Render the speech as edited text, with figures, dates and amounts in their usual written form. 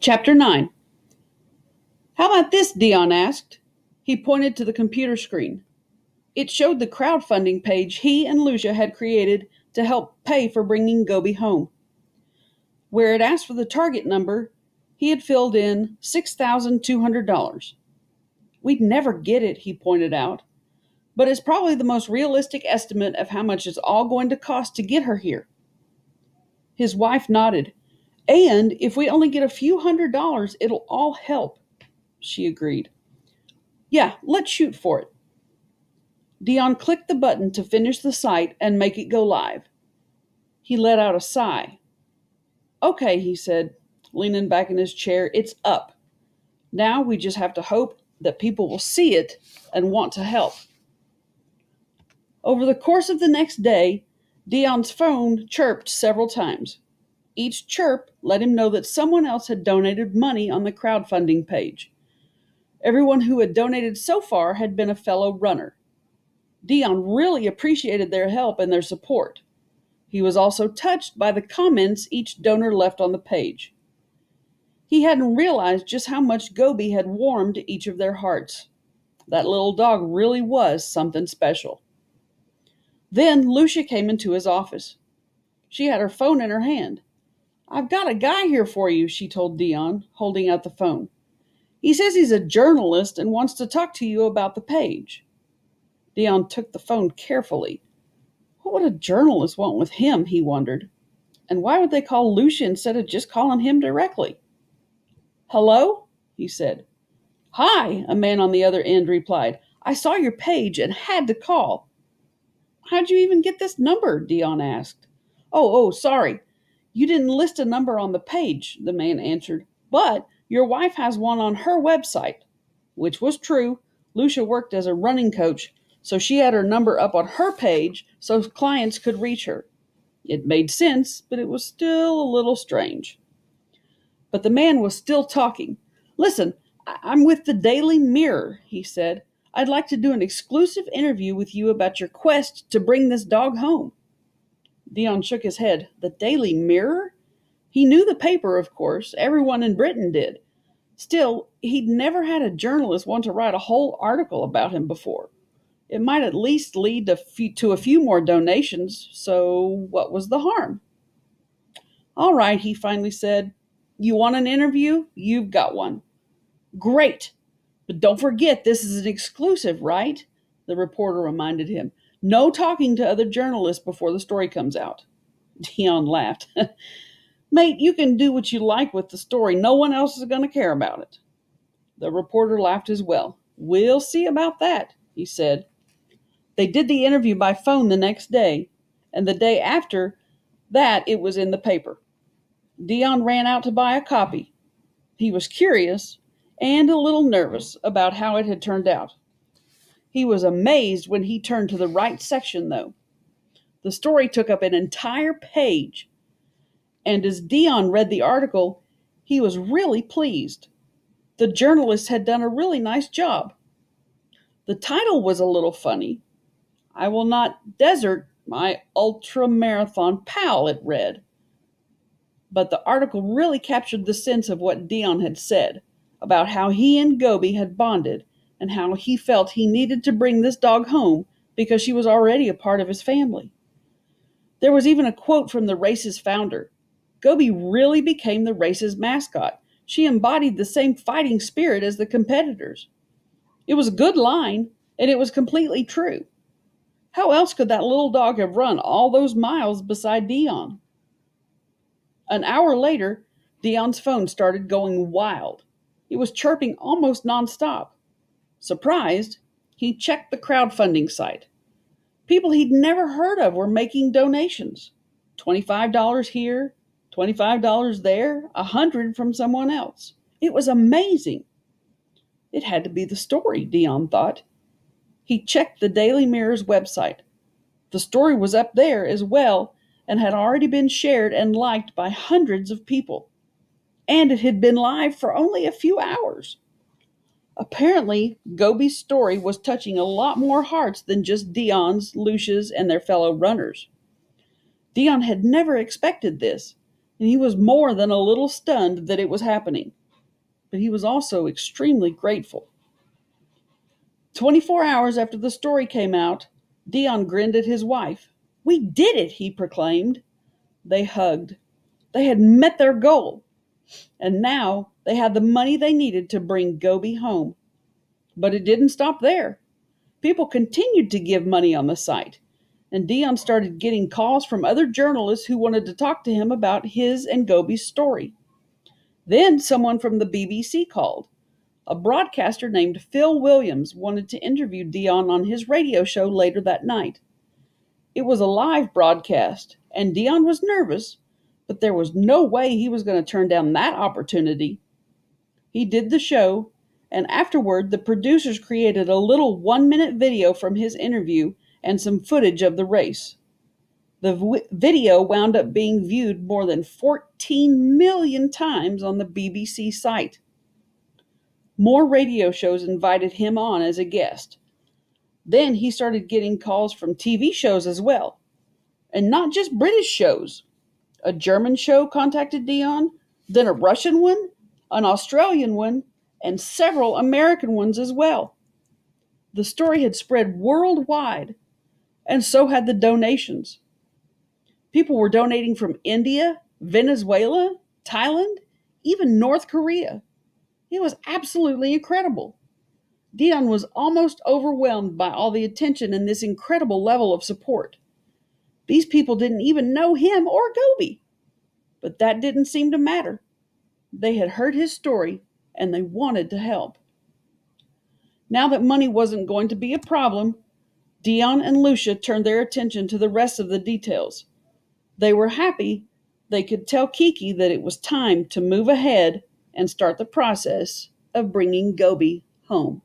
Chapter 9. How about this? Dion asked. He pointed to the computer screen. It showed the crowdfunding page he and Lucia had created to help pay for bringing Gobi home. Where it asked for the target number, he had filled in $6,200. We'd never get it, he pointed out, but it's probably the most realistic estimate of how much it's all going to cost to get her here. His wife nodded. And if we only get a few $100s, it'll all help, she agreed. Yeah, let's shoot for it. Dion clicked the button to finish the site and make it go live. He let out a sigh. Okay, he said, leaning back in his chair, it's up. Now we just have to hope that people will see it and want to help. Over the course of the next day, Dion's phone chirped several times. Each chirp let him know that someone else had donated money on the crowdfunding page. Everyone who had donated so far had been a fellow runner. Dion really appreciated their help and their support. He was also touched by the comments each donor left on the page. He hadn't realized just how much Gobi had warmed each of their hearts. That little dog really was something special. Then Lucia came into his office. She had her phone in her hand. I've got a guy here for you, she told Dion, holding out the phone. He says he's a journalist and wants to talk to you about the page. Dion took the phone carefully. What would a journalist want with him, he wondered. And why would they call Lucia instead of just calling him directly? Hello? He said. Hi, a man on the other end replied. I saw your page and had to call. How'd you even get this number? Dion asked. Oh, sorry. You didn't list a number on the page, the man answered, but your wife has one on her website. Which was true. Lucia worked as a running coach, so she had her number up on her page so clients could reach her. It made sense, but it was still a little strange. But the man was still talking. Listen, I'm with the Daily Mirror, he said. I'd like to do an exclusive interview with you about your quest to bring this dog home. Dion shook his head. The Daily Mirror? He knew the paper, of course. Everyone in Britain did. Still, he'd never had a journalist want to write a whole article about him before. It might at least lead to a few more donations, so what was the harm? All right, he finally said. You want an interview? You've got one. Great. But don't forget, this is an exclusive, right? The reporter reminded him. No talking to other journalists before the story comes out. Dion laughed. Mate, you can do what you like with the story. No one else is going to care about it. The reporter laughed as well. We'll see about that, he said. They did the interview by phone the next day, and the day after that it was in the paper. Dion ran out to buy a copy. He was curious and a little nervous about how it had turned out. He was amazed when he turned to the right section, though. The story took up an entire page, and as Dion read the article, he was really pleased. The journalist had done a really nice job. The title was a little funny. I will not desert my ultra-marathon pal, it read. But the article really captured the sense of what Dion had said about how he and Gobi had bonded and how he felt he needed to bring this dog home because she was already a part of his family. There was even a quote from the race's founder. Gobi really became the race's mascot. She embodied the same fighting spirit as the competitors. It was a good line, and it was completely true. How else could that little dog have run all those miles beside Dion? An hour later, Dion's phone started going wild. It was chirping almost nonstop. Surprised, he checked the crowdfunding site. People he'd never heard of were making donations. $25 here, $25 there, $100 from someone else. It was amazing. It had to be the story, Dion thought. He checked the Daily Mirror's website. The story was up there as well and had already been shared and liked by hundreds of people. And it had been live for only a few hours. Apparently, Gobi's story was touching a lot more hearts than just Dion's, Lucia's, and their fellow runners. Dion had never expected this. and he was more than a little stunned that it was happening. But he was also extremely grateful. 24 hours after the story came out, Dion grinned at his wife. "We did it," he proclaimed. They hugged. They had met their goal, and now they had the money they needed to bring Gobi home. But it didn't stop there. People continued to give money on the site, and Dion started getting calls from other journalists who wanted to talk to him about his and Gobi's story. Then someone from the BBC called. A broadcaster named Phil Williams wanted to interview Dion on his radio show later that night. It was a live broadcast, and Dion was nervous, but there was no way he was going to turn down that opportunity. He did the show, and afterward, the producers created a little 1-minute video from his interview and some footage of the race. The video wound up being viewed more than 14 million times on the BBC site. More radio shows invited him on as a guest. Then he started getting calls from TV shows as well, and not just British shows. A German show contacted Dion, then a Russian one, an Australian one, and several American ones as well. The story had spread worldwide, and so had the donations. People were donating from India, Venezuela, Thailand, even North Korea. It was absolutely incredible. Dion was almost overwhelmed by all the attention and this incredible level of support. These people didn't even know him or Gobi, but that didn't seem to matter. They had heard his story, and they wanted to help. Now that money wasn't going to be a problem, Dion and Lucia turned their attention to the rest of the details. They were happy they could tell Kiki that it was time to move ahead and start the process of bringing Gobi home.